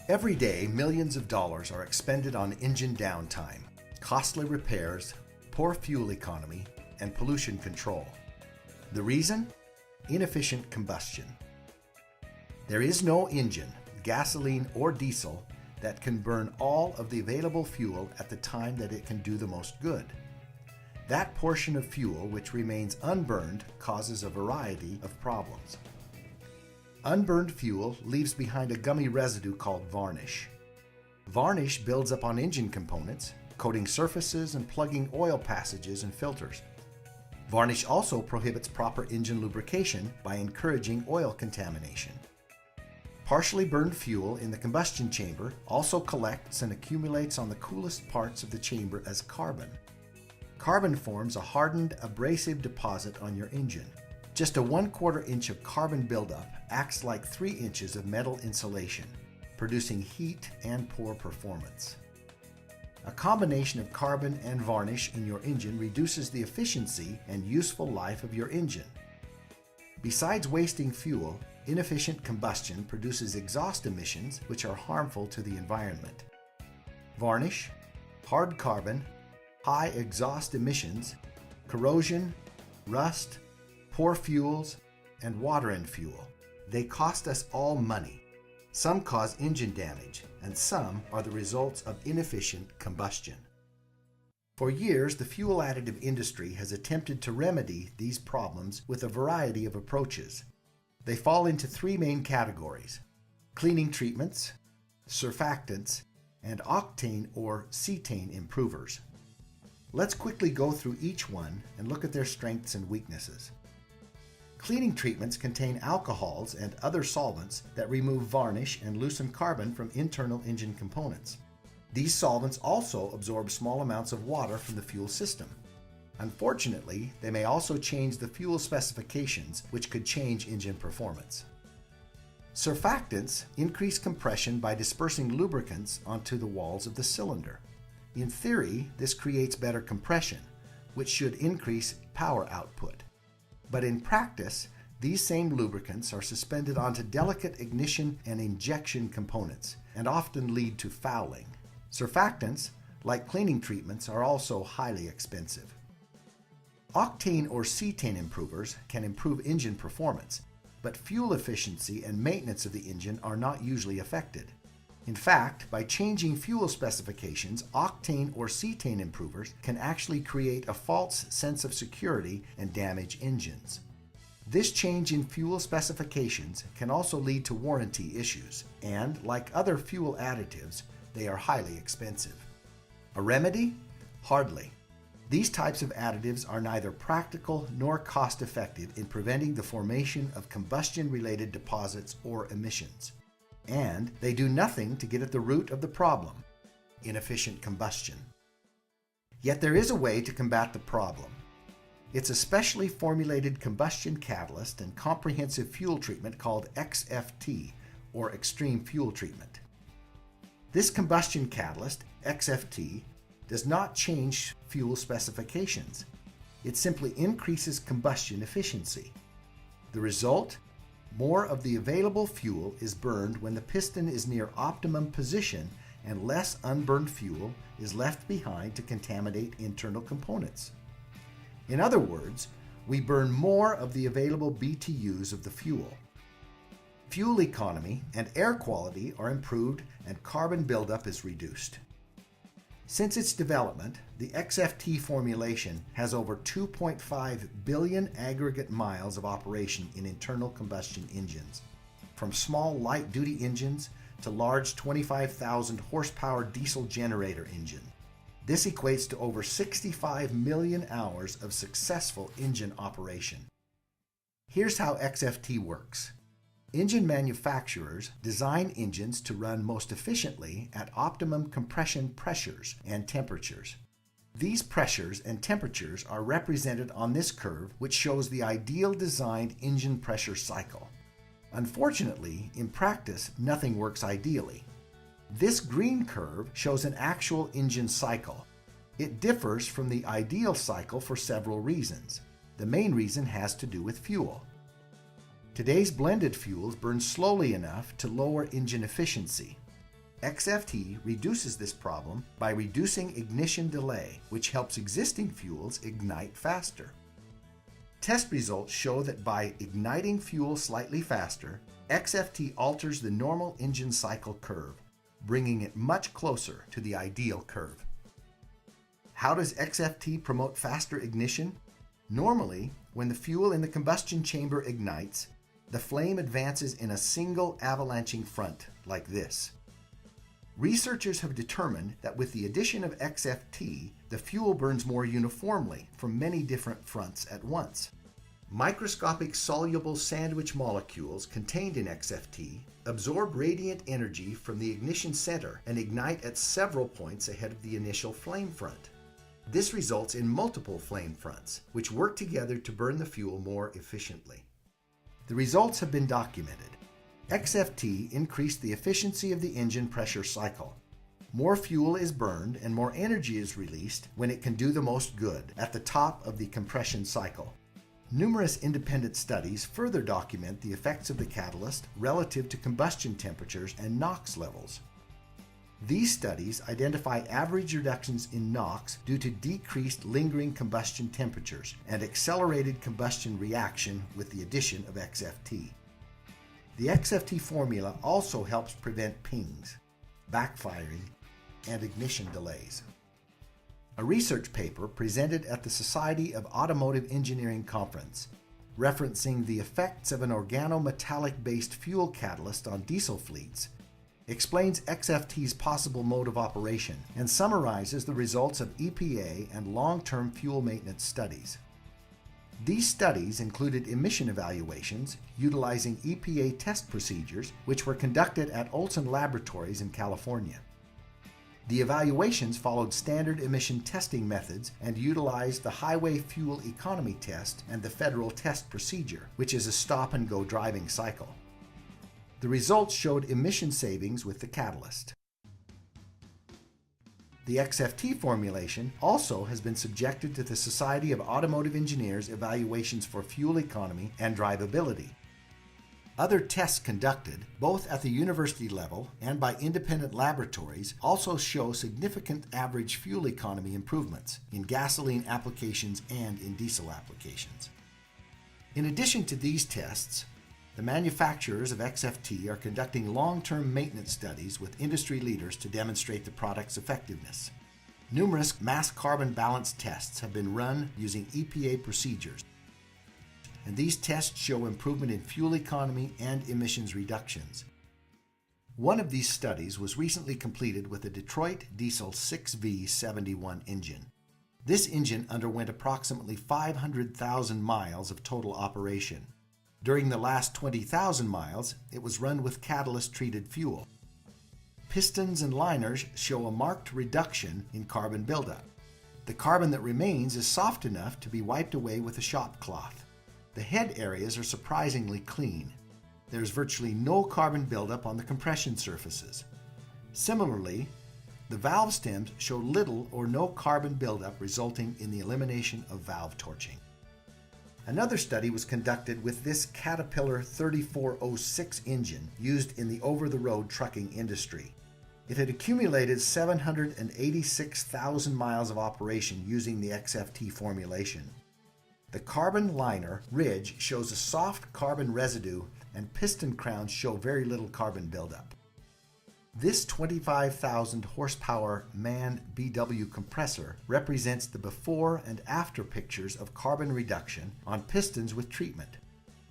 Every day, millions of dollars are expended on engine downtime, costly repairs, poor fuel economy, and pollution control. The reason? Inefficient combustion. There is no engine, gasoline or diesel, that can burn all of the available fuel at the time that it can do the most good. That portion of fuel which remains unburned causes a variety of problems. Unburned fuel leaves behind a gummy residue called varnish. Varnish builds up on engine components, coating surfaces and plugging oil passages and filters. Varnish also prohibits proper engine lubrication by encouraging oil contamination. Partially burned fuel in the combustion chamber also collects and accumulates on the coolest parts of the chamber as carbon. Carbon forms a hardened, abrasive deposit on your engine. Just a 1/4 inch of carbon buildup acts like 3 inches of metal insulation, producing heat and poor performance. A combination of carbon and varnish in your engine reduces the efficiency and useful life of your engine. Besides wasting fuel, inefficient combustion produces exhaust emissions which are harmful to the environment. Varnish, hard carbon, high exhaust emissions, corrosion, rust, poor fuels, and water and fuel. They cost us all money. Some cause engine damage, and some are the results of inefficient combustion. For years, the fuel additive industry has attempted to remedy these problems with a variety of approaches. They fall into 3 main categories: cleaning treatments, surfactants, and octane or cetane improvers. Let's quickly go through each one and look at their strengths and weaknesses. Cleaning treatments contain alcohols and other solvents that remove varnish and loosen carbon from internal engine components. These solvents also absorb small amounts of water from the fuel system. Unfortunately, they may also change the fuel specifications, which could change engine performance. Surfactants increase compression by dispersing lubricants onto the walls of the cylinder. In theory, this creates better compression, which should increase power output. But in practice, these same lubricants are suspended onto delicate ignition and injection components and often lead to fouling. Surfactants, like cleaning treatments, are also highly expensive. Octane or cetane improvers can improve engine performance, but fuel efficiency and maintenance of the engine are not usually affected. In fact, by changing fuel specifications, octane or cetane improvers can actually create a false sense of security and damage engines. This change in fuel specifications can also lead to warranty issues, and like other fuel additives, they are highly expensive. A remedy? Hardly. These types of additives are neither practical nor cost-effective in preventing the formation of combustion-related deposits or emissions. And they do nothing to get at the root of the problem: inefficient combustion. Yet there is a way to combat the problem. It's a specially formulated combustion catalyst and comprehensive fuel treatment called XFT, or extreme fuel treatment. This combustion catalyst, XFT, does not change fuel specifications. It simply increases combustion efficiency. The result? More of the available fuel is burned when the piston is near optimum position, and less unburned fuel is left behind to contaminate internal components. In other words, we burn more of the available BTUs of the fuel. Fuel economy and air quality are improved, and carbon buildup is reduced. Since its development, the XFT formulation has over 2.5 billion aggregate miles of operation in internal combustion engines, from small light-duty engines to large 25,000 horsepower diesel generator engine. This equates to over 65 million hours of successful engine operation. Here's how XFT works. Engine manufacturers design engines to run most efficiently at optimum compression pressures and temperatures. These pressures and temperatures are represented on this curve, which shows the ideal designed engine pressure cycle. Unfortunately, in practice, nothing works ideally. This green curve shows an actual engine cycle. It differs from the ideal cycle for several reasons. The main reason has to do with fuel. Today's blended fuels burn slowly enough to lower engine efficiency. XFT reduces this problem by reducing ignition delay, which helps existing fuels ignite faster. Test results show that by igniting fuel slightly faster, XFT alters the normal engine cycle curve, bringing it much closer to the ideal curve. How does XFT promote faster ignition? Normally, when the fuel in the combustion chamber ignites, the flame advances in a single avalanching front, like this. Researchers have determined that with the addition of XFT, the fuel burns more uniformly from many different fronts at once. Microscopic soluble sandwich molecules contained in XFT absorb radiant energy from the ignition center and ignite at several points ahead of the initial flame front. This results in multiple flame fronts, which work together to burn the fuel more efficiently. The results have been documented. XFT increased the efficiency of the engine pressure cycle. More fuel is burned and more energy is released when it can do the most good, at the top of the compression cycle. Numerous independent studies further document the effects of the catalyst relative to combustion temperatures and NOx levels. These studies identify average reductions in NOx due to decreased lingering combustion temperatures and accelerated combustion reaction with the addition of XFT. The XFT formula also helps prevent pings, backfiring, and ignition delays. A research paper presented at the Society of Automotive Engineering Conference, referencing the effects of an organometallic-based fuel catalyst on diesel fleets, explains XFT's possible mode of operation and summarizes the results of EPA and long-term fuel maintenance studies. These studies included emission evaluations utilizing EPA test procedures, which were conducted at Olson Laboratories in California. The evaluations followed standard emission testing methods and utilized the Highway Fuel Economy Test and the Federal Test Procedure, which is a stop-and-go driving cycle. The results showed emission savings with the catalyst. The XFT formulation also has been subjected to the Society of Automotive Engineers evaluations for fuel economy and drivability. Other tests conducted, both at the university level and by independent laboratories, also show significant average fuel economy improvements in gasoline applications and in diesel applications. In addition to these tests, the manufacturers of XFT are conducting long-term maintenance studies with industry leaders to demonstrate the product's effectiveness. Numerous mass carbon balance tests have been run using EPA procedures, and these tests show improvement in fuel economy and emissions reductions. One of these studies was recently completed with a Detroit diesel 6V71 engine. This engine underwent approximately 500,000 miles of total operation. During the last 20,000 miles, it was run with catalyst-treated fuel. Pistons and liners show a marked reduction in carbon buildup. The carbon that remains is soft enough to be wiped away with a shop cloth. The head areas are surprisingly clean. There is virtually no carbon buildup on the compression surfaces. Similarly, the valve stems show little or no carbon buildup, resulting in the elimination of valve torching. Another study was conducted with this Caterpillar 3406 engine used in the over-the-road trucking industry. It had accumulated 786,000 miles of operation using the XFT formulation. The carbon liner ridge shows a soft carbon residue, and piston crowns show very little carbon buildup. This 25,000 horsepower MAN BW compressor represents the before and after pictures of carbon reduction on pistons with treatment.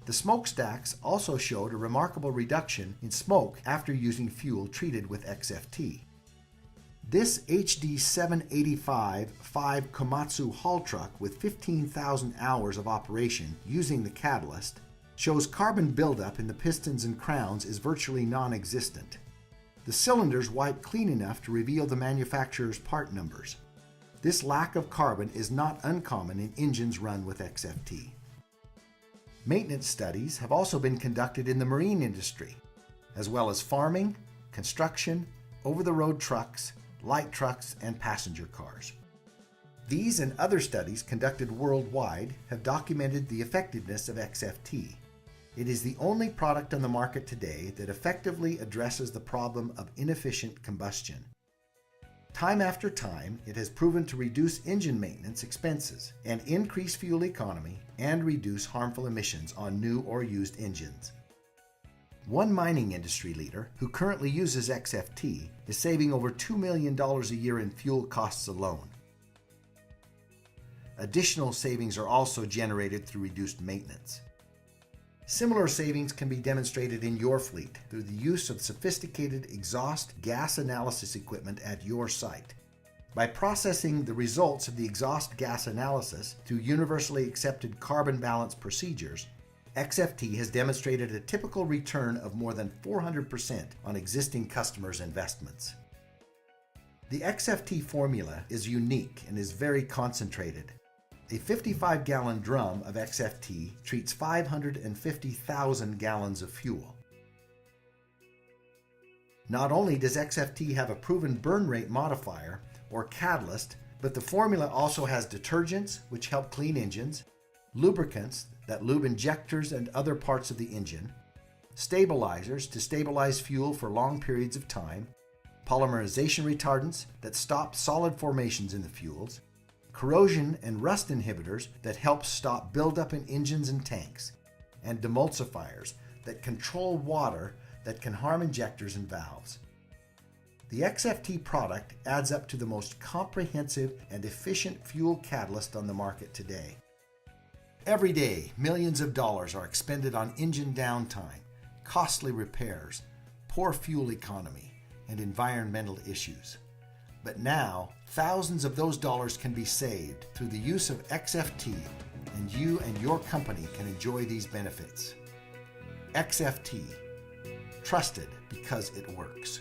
The smokestacks also showed a remarkable reduction in smoke after using fuel treated with XFT. This HD 785 5 Komatsu haul truck with 15,000 hours of operation using the catalyst shows carbon buildup in the pistons and crowns is virtually non-existent. The cylinders wipe clean enough to reveal the manufacturer's part numbers. This lack of carbon is not uncommon in engines run with XFT. Maintenance studies have also been conducted in the marine industry, as well as farming, construction, over-the-road trucks, light trucks, and passenger cars. These and other studies conducted worldwide have documented the effectiveness of XFT. It is the only product on the market today that effectively addresses the problem of inefficient combustion. Time after time, it has proven to reduce engine maintenance expenses and increase fuel economy and reduce harmful emissions on new or used engines. One mining industry leader who currently uses XFT is saving over $2 million a year in fuel costs alone. Additional savings are also generated through reduced maintenance. Similar savings can be demonstrated in your fleet through the use of sophisticated exhaust gas analysis equipment at your site. By processing the results of the exhaust gas analysis through universally accepted carbon balance procedures, XFT has demonstrated a typical return of more than 400% on existing customers' investments. The XFT formula is unique and is very concentrated. A 55-gallon drum of XFT treats 550,000 gallons of fuel. Not only does XFT have a proven burn rate modifier, or catalyst, but the formula also has detergents, which help clean engines, lubricants that lube injectors and other parts of the engine, stabilizers to stabilize fuel for long periods of time, polymerization retardants that stop solid formations in the fuels, corrosion and rust inhibitors that help stop buildup in engines and tanks, and demulsifiers that control water that can harm injectors and valves. The XFT product adds up to the most comprehensive and efficient fuel catalyst on the market today. Every day, millions of dollars are expended on engine downtime, costly repairs, poor fuel economy, and environmental issues. But now, thousands of those dollars can be saved through the use of XFT, and you and your company can enjoy these benefits. XFT, trusted because it works.